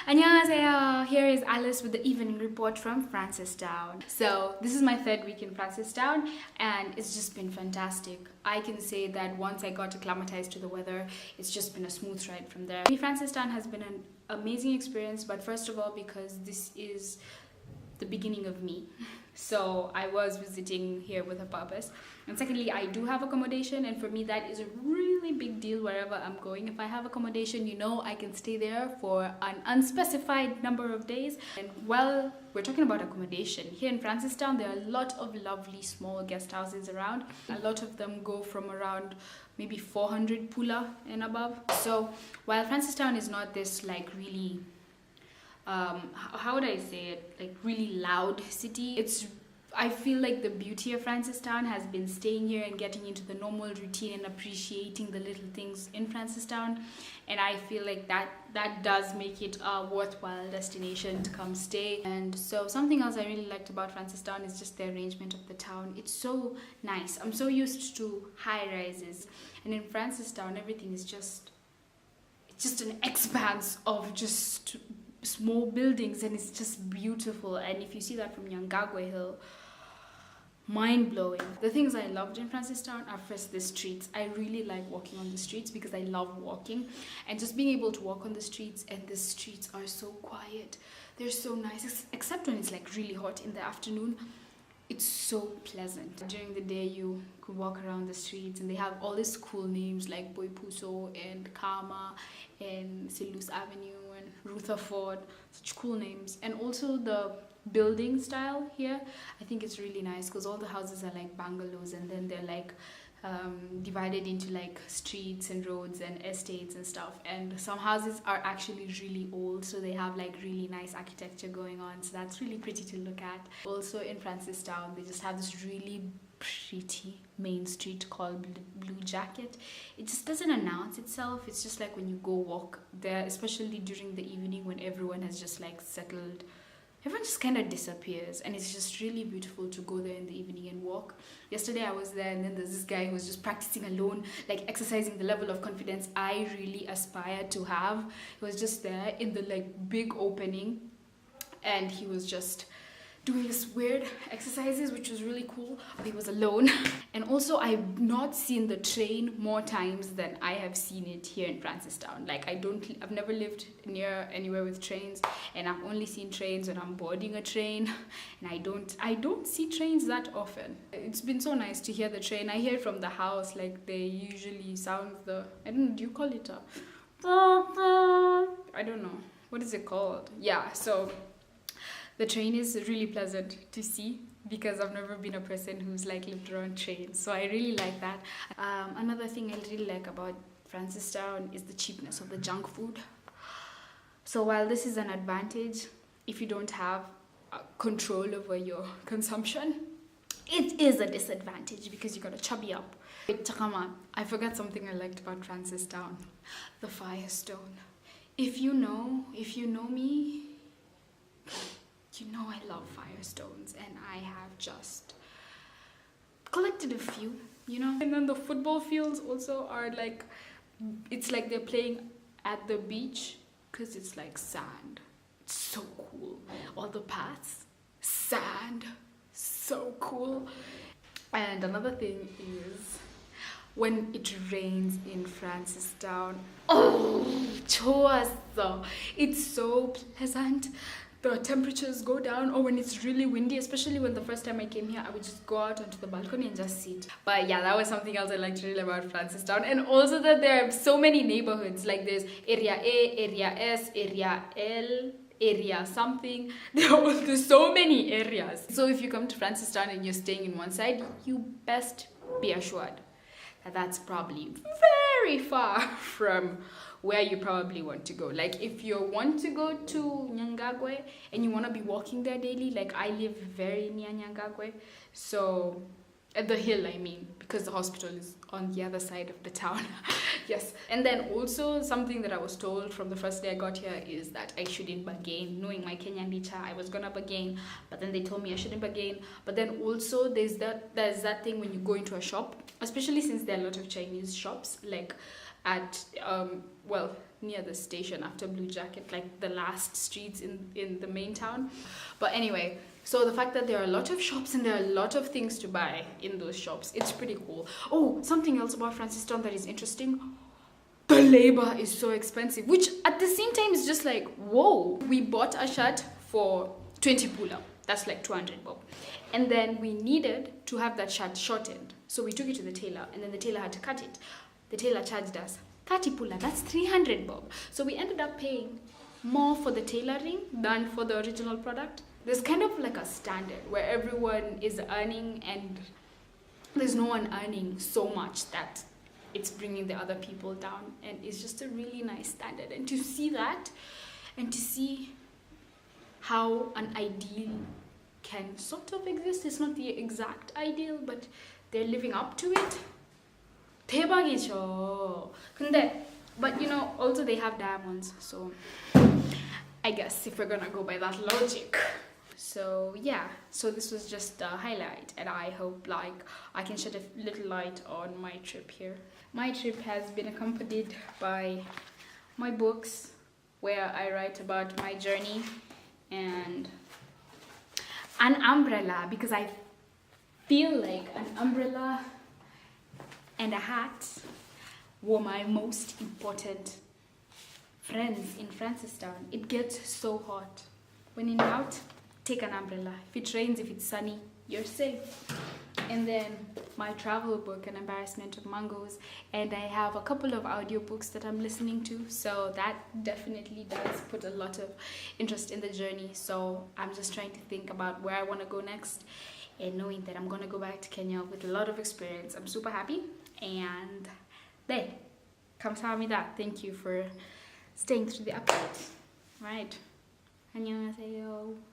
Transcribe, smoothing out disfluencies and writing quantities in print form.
Annyeonghaseyo! Here is Alice with the evening report from Francistown. So this is my third week in Francistown and it's just been fantastic. I can say that once I got acclimatized to the weather, it's just been a smooth ride from there. Francistown has been an amazing experience, but first of all because this is the beginning of me. So I was visiting here with a purpose, and secondly I do have accommodation, and for me that is a really big deal wherever I'm going. If I have accommodation, you know, I can stay there for an unspecified number of days. And well, we're talking about accommodation here in Francistown. There are a lot of lovely small guest houses around. A lot of them go from around maybe 400 pula and above. So while Francistown is not this like really how would I say it, like really loud city, I feel like the beauty of Francistown has been staying here and getting into the normal routine and appreciating the little things in Francistown, and I feel like that does make it a worthwhile destination to come stay. And so something else I really liked about Francistown is just the arrangement of the town. It's so nice. I'm so used to high rises, and in Francistown everything is just an expanse of just small buildings, and it's just beautiful. And if you see that from Nyangagwe Hill, mind-blowing. The things I loved in Francistown are first the streets. I really like walking on the streets because I love walking, and just being able to walk on the streets, and the streets are so quiet. They're so nice, except when it's like really hot in the afternoon. It's so pleasant. During the day you could walk around the streets and they have all these cool names like Boipuso and Kama and Silus Avenue and Rutherford, such cool names. And also the building style here, I think it's really nice because all the houses are like bungalows, and then they're like divided into like streets and roads and estates and stuff. And some houses are actually really old, so they have like really nice architecture going on, so that's really pretty to look at. Also in Francistown, they just have this really pretty main street called Blue Jacket. It just doesn't announce itself. It's just like when you go walk there, especially during the evening when everyone has just like settled, everyone just kind of disappears, and it's just really beautiful to go there in the evening and walk. Yesterday I was there, and then there's this guy who was just practicing alone, like exercising the level of confidence I really aspire to have. He was just there in the like big opening, and he was just doing this weird exercises, which was really cool, but he was alone. And also I've not seen the train more times than I have seen it here in Francistown. Like I've never lived near anywhere with trains, and I've only seen trains when I'm boarding a train, and I don't see trains that often. It's been so nice to hear the train. I hear it from the house, like they usually sound the, I don't know, do you call it a, I don't know, what is it called? Yeah, so the train is really pleasant to see because I've never been a person who's like lived around trains, so I really like that. Another thing I really like about Francistown is the cheapness of the junk food. So while this is an advantage if you don't have control over your consumption, it is a disadvantage because you gotta chubby up. Wait, Chakama, I forgot something I liked about Francistown. The Firestone. If you know me, you know I love Firestones, and I have just collected a few, you know. And then the football fields also are like, it's like they're playing at the beach because it's like sand. It's so cool. All the paths, sand, so cool. And another thing is when it rains in Francistown, oh, it's so pleasant. The temperatures go down, or when it's really windy, especially when the first time I came here, I would just go out onto the balcony and just sit. But yeah, that was something else I liked really about Francistown. And also that there are so many neighborhoods, like there's Area A, Area S, Area L, Area something. There's so many areas. So if you come to Francistown and you're staying in one side, you best be assured that that's probably very far from where you probably want to go. Like if you want to go to Nyangagwe and you want to be walking there daily, like I live very near Nyangagwe, so at the hill I mean, because the hospital is on the other side of the town. Yes. And then also something that I was told from the first day I got here is that I shouldn't bargain. Knowing my Kenyan nature, I was gonna bargain, but then they told me I shouldn't bargain. But then also there's that thing when you go into a shop, especially since there are a lot of Chinese shops, like at well, near the station after Blue Jacket, like the last streets in the main town. But anyway, so the fact that there are a lot of shops and there are a lot of things to buy in those shops, it's pretty cool. Oh, something else about Francistown that is interesting. The labor is so expensive, which at the same time is just like, whoa. We bought a shirt for 20 pula. That's like 200 bob. And then we needed to have that shirt shortened. So we took it to the tailor and then the tailor had to cut it. The tailor charged us 30 pula. That's 300 bob. So we ended up paying more for the tailoring than for the original product. There's kind of like a standard where everyone is earning and there's no one earning so much that it's bringing the other people down, and it's just a really nice standard. And to see that and to see how an ideal can sort of exist, it's not the exact ideal, but they're living up to it. 대박이죠. But you know, also they have diamonds, so I guess if we're gonna go by that logic. So yeah, so this was just a highlight, and I hope like I can shed a little light on my trip here. My trip has been accompanied by my books where I write about my journey, and an umbrella, because I feel like an umbrella and a hat were my most important friends in Francistown. It gets so hot. When in doubt, take an umbrella. If it rains, if it's sunny, you're safe. And then my travel book, An Embarrassment of Mangoes, and I have a couple of audiobooks that I'm listening to, so that definitely does put a lot of interest in the journey. So I'm just trying to think about where I want to go next, and knowing that I'm going to go back to Kenya with a lot of experience. I'm super happy, and there, 감사합니다. Thank you for staying through the update. Right. 안녕하세요.